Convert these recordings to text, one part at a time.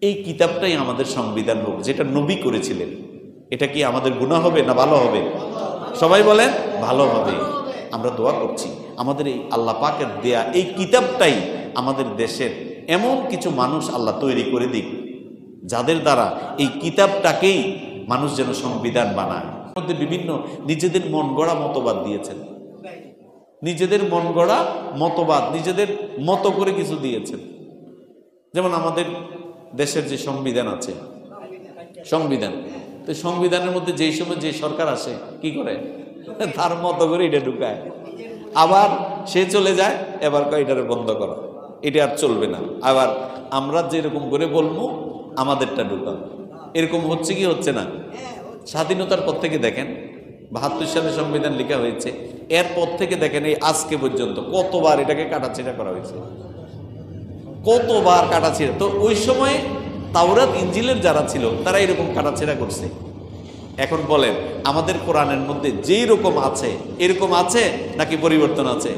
এই কিতাবটাই আমাদের সংবিধান হোক, যেটা নবী করেছিলেন। এটা কি আমাদের গুনাহ হবে না ভালো হবে? সবাই বলেন ভালো হবে। আমরা দোয়া করছি আমাদের এই আল্লাহ পাকের দেয়া এই কিতাবটাই আমাদের দেশের এমন কিছু মানুষ আল্লাহ তৈরি করে দিক, যাদের দ্বারা এই কিতাবটাকেই মানুষ যেন সংবিধান বানায়। মধ্যে বিভিন্ন নিজেদের মন গড়া মতবাদ দিয়েছেন, নিজেদের মন গড়া মতবাদ, নিজেদের মতো করে কিছু দিয়েছেন। যেমন আমাদের দেশের যে সংবিধান আছে, সংবিধান, তো সংবিধানের মধ্যে যেই সময় যে সরকার আসে কি করে, তার মতো করে এটা ঢুকায়, আবার সে চলে যায়, এবার কয় এটারে বন্ধ করা, এটা আর চলবে না, আবার আমরা যেরকম করে বলবো আমাদেরটা ঢুকাবো। এরকম হচ্ছে কি হচ্ছে না? স্বাধীনতার পর থেকে দেখেন ৭২ সালে সংবিধান লেখা হয়েছে, এরপর থেকে দেখেন এই আজকে পর্যন্ত কতবার এটাকে কাটাছেঁড়া করা হয়েছে, কতবার কাটাছেঁড়া। তো ওই সময় তাওরাত ইনজিলের যারা ছিল তারা এরকম কাটাছেঁড়া করছে। এখন বলেন আমাদের কোরআনের মধ্যে যেই রকম আছে এরকম আছে নাকি পরিবর্তন আছে?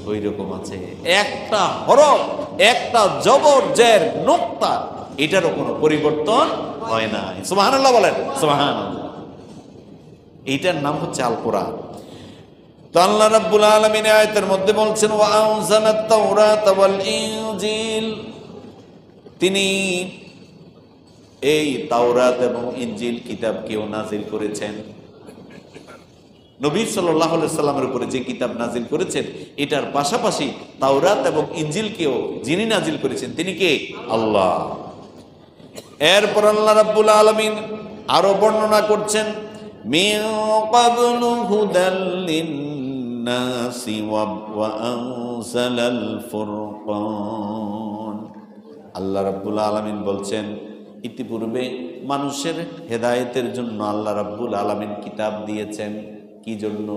ওই রকম আছে। একটা হরফ, একটা জবর জের নোক্তা, এটারও কোনো পরিবর্তন হয় না। সুবহানাল্লাহ বলেন, সুবহানাল্লাহ। এইটার নাম হচ্ছে আল কোরআন। তো আল্লাহ রাব্বুল আলামিন আয়াতের মধ্যে বলছেন ওয়া আনজালাত তাওরাত ওয়াল ইনজিল, তিনি এই তাওরাত এবং ইনজিল কিতাবকেও নাজিল করেছেন। নবী সাল্লাল্লাহু আলাইহি সাল্লামের উপরে যে কিতাব নাজিল করেছেন এটার পাশাপাশি তাওরাত এবং ইনজিলকেও যিনি নাজিল করেছেন তিনি কে? আল্লাহ। এরপর আল্লাহ রাব্বুল আলামিন আরো বর্ণনা করছেন মিন ক্বাবলু হুদাল লিন্নাসি ওয়া আনজালাল ফুরকান। আল্লাহ রাব্বুল আলামিন বলছেন ইতিপূর্বে মানুষের হেদায়েতের জন্য আল্লাহ রাব্বুল আলামিন কিতাব দিয়েছেন। কি জন্য?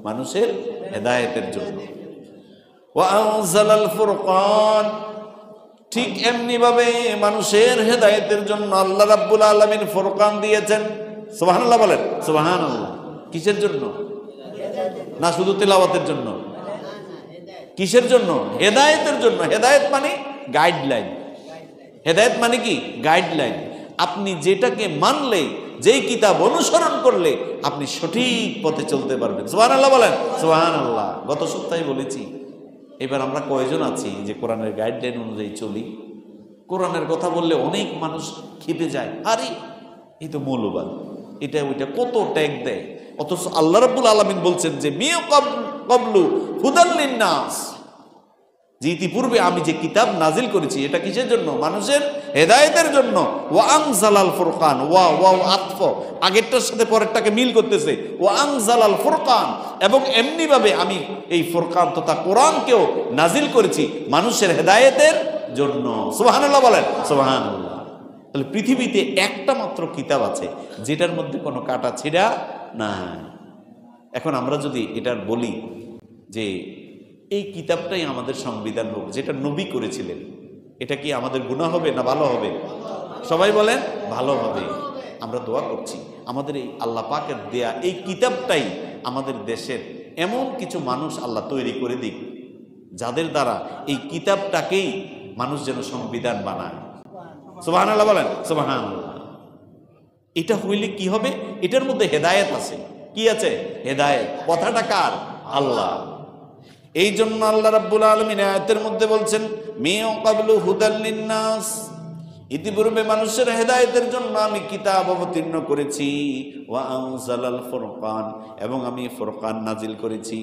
মানুষের হেদায়েতের জন্য। ওয়া আনজালাল ফুরকান, ঠিক এমনি ভাবে মানুষের হেদায়েতের জন্য আল্লাহ রাব্বুল আলামিন ফুরকান দিয়েছেন। সুবহানাল্লাহ বলেন, সুবহানাল্লাহ। কিসের জন্য? না শুধু তেলাওয়াতের জন্য? কিসের জন্য? হেদায়েতের জন্য। হেদায়েত মানে গাইডলাইন। হেদায়েত মানে কি? গাইডলাইন। আপনি যেটাকে মানলে, যেই কিতাব অনুসরণ করলে আপনি সঠিক পথে চলতে পারবেন। সুবহানাল্লাহ বলেন, সুবহানাল্লাহ। গত সপ্তাহে বলেছি, এবার আমরা কয়জন আছি যে কোরআনের গাইডলাইন অনুযায়ী চলি? কোরআনের কথা বললে অনেক মানুষ ক্ষেপে যায়, আরে এই তো মৌলবাদ, এটা ওইটা কত ট্যাগ দেয়। অথচ আল্লাহ রাব্বুল আলামিন বলছেন যে মিন ক্বাবলু হুদাল লিন্নাস, যে ইতিপূর্বে আমি যে কিতাব নাজিল করেছি এটা কিসের জন্য? মানুষের হেদায়েতের জন্য। ওয়া আনজালাল ফুরকান, ওয়া আতফ, আগেরটার সাথে পরেরটাকে মিল করতেছে। ওয়া আনজালাল ফুরকান, এবং এমনি ভাবে আমি এই ফুরকান তথা কোরআনকেও নাজিল করেছি মানুষের হেদায়েতের জন্য। সুবহানাল্লাহ বলেন, সুবহানাল্লাহ। তাহলে পৃথিবীতে একটা মাত্র কিতাব আছে যেটার মধ্যে কোনো কাটা ছিঁড়া নাই। এখন আমরা যদি এটার বলি যে এই কিতাবটাই আমাদের সংবিধান হোক, যেটা নবী করেছিলেন, এটা কি আমাদের গুনাহ হবে না ভালো হবে? সবাই বলেন ভালো হবে। আমরা দোয়া করছি আমাদের এই আল্লাহ পাকের দেয়া এই কিতাবটাই আমাদের দেশের এমন কিছু মানুষ আল্লাহ তৈরি করে দিক, যাদের দ্বারা এই কিতাবটাকেই মানুষ যেন সংবিধান বানায়। সুবহানাল্লাহ বলেন, সুবহানাল্লাহ। এটা হইলে কি হবে? এটার মধ্যে হেদায়েত আছে। কি আছে? হেদায়েত। কথাটা কার? আল্লাহ। এই জন্য আল্লাহ রাব্বুল আলামিন আয়াতের মধ্যে বলছেন মিন ক্বাবলু হুদাল লিন্নাস, ইতিপূর্বে মানুষের হেদায়েতের জন্য আমি কিতাব অবতীর্ণ করেছি। ওয়া আনজালাল ফুরকান, এবং আমি ফুরকান নাজিল করেছি।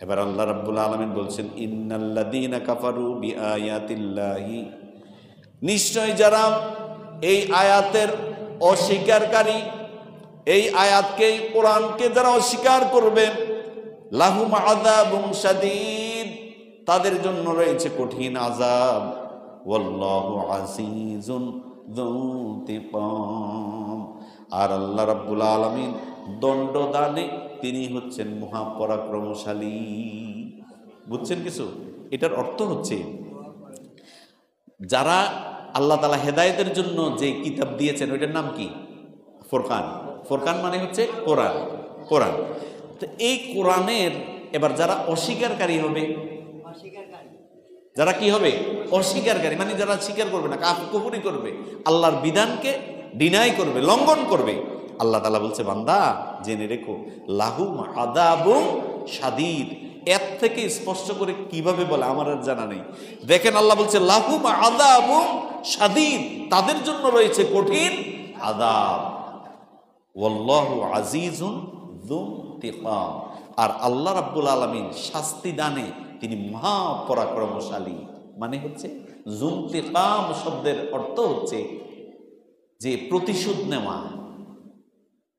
এবার আল্লাহ রাব্বুল আলামিন বলছেন ইন্নাল্লাযীনা কাফারু বিআয়াতিল্লাহি, নিশ্চয় যারা এই আয়াতের অস্বীকারী, এই আয়াতকে, কোরআনকে যারা অস্বীকার করবে, লাহুম আযাবুন শাদীদ, তাদের জন্য রয়েছে কঠিন আযাব। ওয়াল্লাহু আজিজুন যু ইনতিকাম, আর আল্লাহ রাব্বুল আলামিন দণ্ডদানে তিনি হচ্ছেন মহাপরাক্রমশালী। বুঝছেন কিছু? এটার অর্থ হচ্ছে যারা আল্লাহ তাআলা হেদায়েতের জন্য যে কিতাব দিয়েছেন ওইটার নাম কি? ফুরকান। ফুরকান মানে হচ্ছে কোরআন। কোরআন। তো এই কোরআনের এবার যারা অস্বীকারী হবে, যারা কি হবে? অস্বীকারী, মানে যারা স্বীকার করবে না, কুফরি করবে, আল্লাহর বিধানকে ডিনাই করবে, লঙ্ঘন করবে। আল্লাহ তাআলা বলছে, বান্দা জেনে রেখো, লাহুম আযাবুন শাদীদ। এর থেকে স্পষ্ট করে কিভাবে বলে আমার আর জানা নেই। দেখেন আল্লাহ বলছে লাহুম আযাবুন শাদীদ, তাদের জন্য রয়েছে কঠিন আযাব। ওয়াল্লাহু আজিজুন যু ইনতিকাম, আর আল্লাহ রাব্বুল আলামিন শাস্তি দানে তিনি মহা পরাক্রমশালী। মানে হচ্ছে যু ইনতিকাম শব্দের অর্থ হচ্ছে যে প্রতিশোধ নেওয়া,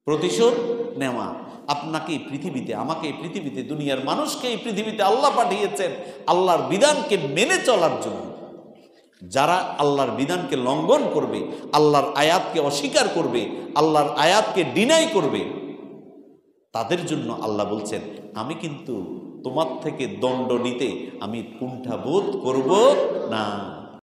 প্রতিশোধ নেওয়া। আপনাকে এই পৃথিবীতে, আমাকে এই পৃথিবীতে, দুনিয়ার মানুষকে এই পৃথিবীতে আল্লাহ পাঠিয়েছেন আল্লাহর বিধানকে মেনে চলার জন্য। যারা আল্লাহর বিধানকে লঙ্ঘন করবে, আল্লাহর আয়াতকে অস্বীকার করবে, আল্লাহর আয়াতকে ডিনাই করবে, তাদের জন্য আল্লাহ বলছেন আমি কিন্তু তোমার থেকে দণ্ড নিতে আমি কুণ্ঠাবোধ করব না।